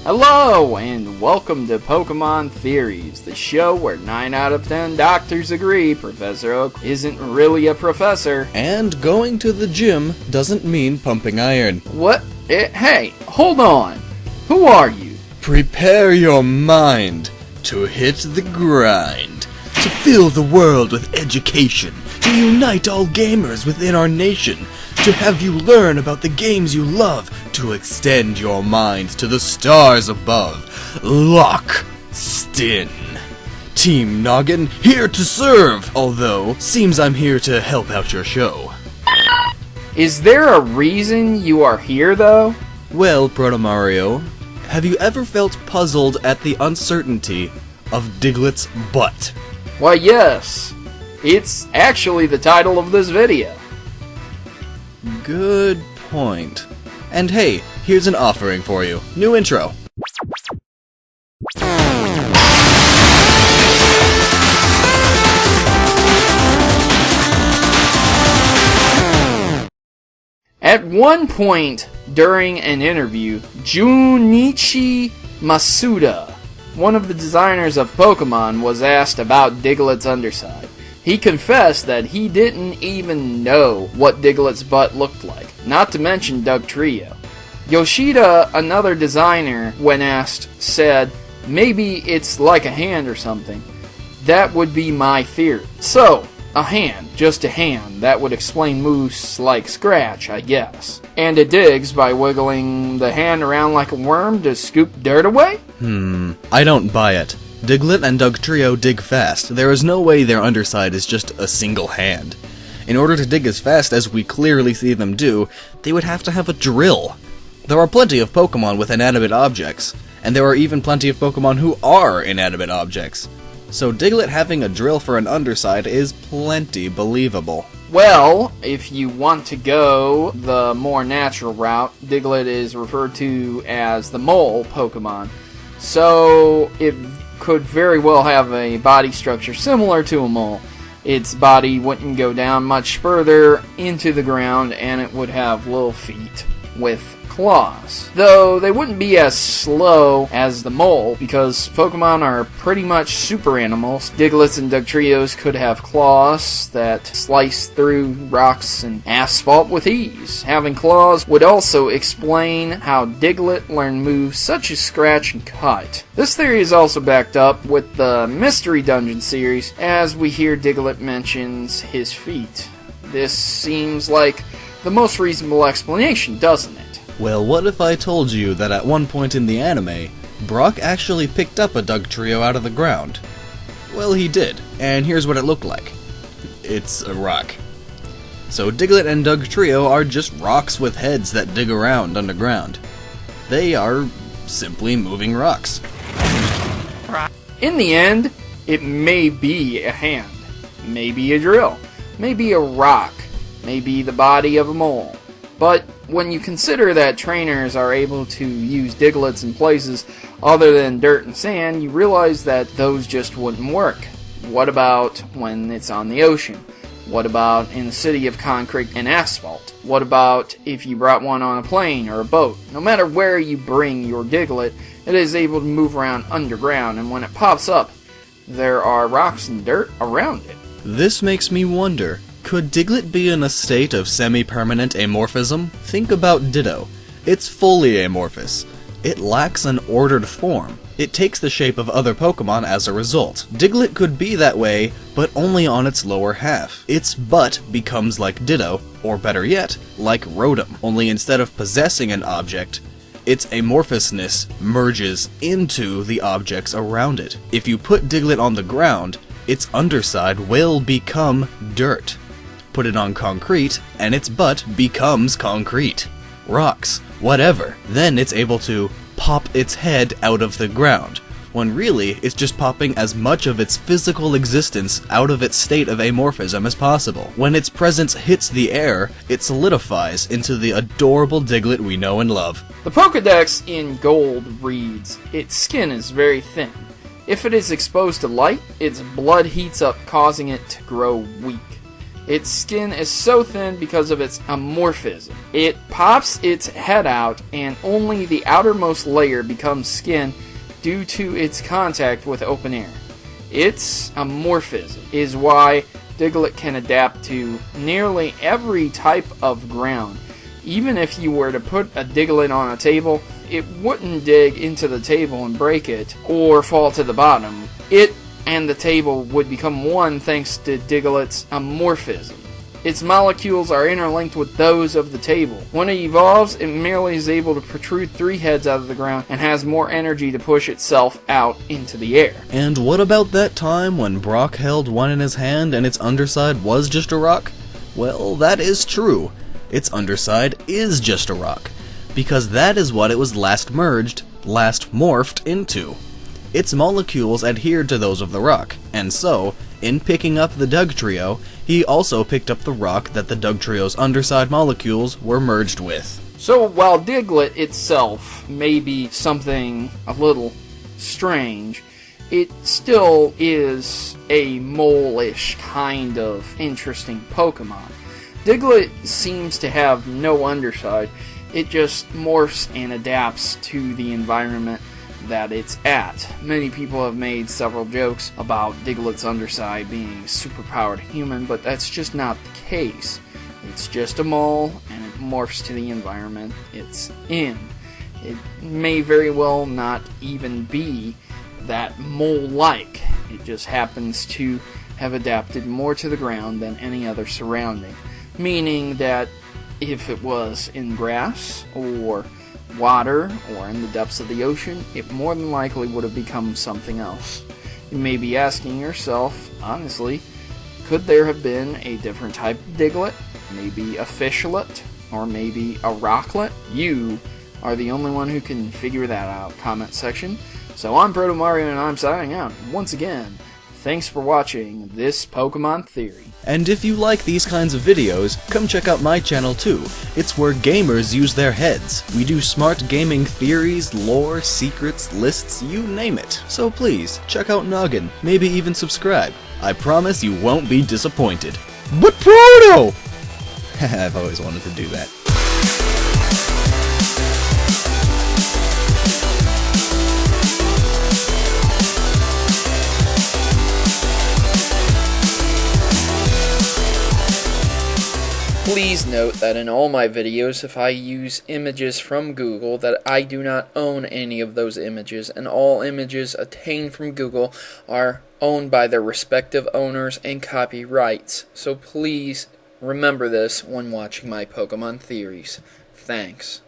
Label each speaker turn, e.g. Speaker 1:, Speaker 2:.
Speaker 1: Hello, and welcome to Pokemon Theories, the show where 9 out of 10 doctors agree Professor Oak isn't really a professor.
Speaker 2: And going to the gym doesn't mean pumping iron.
Speaker 1: What? Hey, hold on. Who are you?
Speaker 2: Prepare your mind to hit the grind, to fill the world with education, to unite all gamers within our nation, to have you learn about the games you love, to extend your mind to the stars above. Lock Stin. Team Gnoggin, here to serve, although seems I'm here to help out your show.
Speaker 1: Is there a reason you are here, though?
Speaker 2: Well, Protomario, have you ever felt puzzled at the uncertainty of Digletts' butt?
Speaker 1: Why, yes. It's actually the title of this video.
Speaker 2: Good point. And hey, here's an offering for you. New intro.
Speaker 1: At one point during an interview, Junichi Masuda, one of the designers of Pokemon, was asked about Digletts' underside. He confessed that he didn't even know what Digletts' butt looked like, not to mention Dugtrio. Yoshida, another designer, when asked, said, "Maybe it's like a hand or something. That would be my theory." So, a hand, just a hand, that would explain moves like Scratch, I guess. And it digs by wiggling the hand around like a worm to scoop dirt away?
Speaker 2: I don't buy it. Diglett and Dugtrio dig fast. There is no way their underside is just a single hand. In order to dig as fast as we clearly see them do, they would have to have a drill. There are plenty of Pokemon with inanimate objects, and there are even plenty of Pokemon who are inanimate objects. So Diglett having a drill for an underside is plenty believable.
Speaker 1: Well, if you want to go the more natural route, Diglett is referred to as the mole Pokemon. So it could very well have a body structure similar to a mole. Its body wouldn't go down much further into the ground, and it would have little feet with claws. Though they wouldn't be as slow as the mole, because Pokemon are pretty much super animals. Digletts and Dugtrios could have claws that slice through rocks and asphalt with ease. Having claws would also explain how Diglett learned moves such as Scratch and Cut. This theory is also backed up with the Mystery Dungeon series, as we hear Diglett mentions his feet. This seems like the most reasonable explanation, doesn't it?
Speaker 2: Well, what if I told you that at one point in the anime, Brock actually picked up a Dugtrio out of the ground? Well, he did, and here's what it looked like. It's a rock. So Diglett and Dugtrio are just rocks with heads that dig around underground. They are simply moving rocks.
Speaker 1: In the end, it may be a hand, maybe a drill, maybe a rock, maybe the body of a mole. But when you consider that trainers are able to use Digletts in places other than dirt and sand, you realize that those just wouldn't work. What about when it's on the ocean? What about in a city of concrete and asphalt? What about if you brought one on a plane or a boat? No matter where you bring your Diglett, it is able to move around underground, and when it pops up, there are rocks and dirt around it.
Speaker 2: This makes me wonder, could Diglett be in a state of semi-permanent amorphism? Think about Ditto. It's fully amorphous. It lacks an ordered form. It takes the shape of other Pokemon as a result. Diglett could be that way, but only on its lower half. Its butt becomes like Ditto, or better yet, like Rotom, only instead of possessing an object, its amorphousness merges into the objects around it. If you put Diglett on the ground, its underside will become dirt. Put it on concrete, and its butt becomes concrete. Rocks, whatever. Then it's able to pop its head out of the ground, when really it's just popping as much of its physical existence out of its state of amorphism as possible. When its presence hits the air, it solidifies into the adorable Diglett we know and love.
Speaker 1: The Pokedex in gold reads, "Its skin is very thin. If it is exposed to light, its blood heats up, causing it to grow weak. Its skin is so thin because of its amorphism. It pops its head out and only the outermost layer becomes skin due to its contact with open air. Its amorphism is why Diglett can adapt to nearly every type of ground. Even if you were to put a Diglett on a table, it wouldn't dig into the table and break it or fall to the bottom. It and the table would become one thanks to Diglett's amorphism. Its molecules are interlinked with those of the table. When it evolves, it merely is able to protrude 3 heads out of the ground and has more energy to push itself out into the air.
Speaker 2: And what about that time when Brock held one in his hand and its underside was just a rock? Well, that is true. Its underside is just a rock, because that is what it was last morphed into. Its molecules adhered to those of the rock, and so, in picking up the Dugtrio, he also picked up the rock that the Dugtrio's underside molecules were merged with.
Speaker 1: So while Diglett itself may be something a little strange, it still is a mole-ish kind of interesting Pokemon. Diglett seems to have no underside. It just morphs and adapts to the environment that it's at. Many people have made several jokes about Diglett's underside being a superpowered human, but that's just not the case. It's just a mole, and it morphs to the environment it's in. It may very well not even be that mole-like. It just happens to have adapted more to the ground than any other surrounding. Meaning that if it was in grass, or water, or in the depths of the ocean, it more than likely would have become something else. You may be asking yourself, honestly, could there have been a different type of Diglett? Maybe a fishlet? Or maybe a rocklet? You are the only one who can figure that out. Comment section. So I'm Protomario and I'm signing out. Once again, thanks for watching this Pokemon Theory.
Speaker 2: And if you like these kinds of videos, come check out my channel too. It's where gamers use their heads. We do smart gaming theories, lore, secrets, lists, you name it. So please, check out Gnoggin, maybe even subscribe. I promise you won't be disappointed. But Proto! I've always wanted to do that.
Speaker 1: Please note that in all my videos, if I use images from Google, that I do not own any of those images, and all images obtained from Google are owned by their respective owners and copyrights. So please remember this when watching my Pokemon theories. Thanks.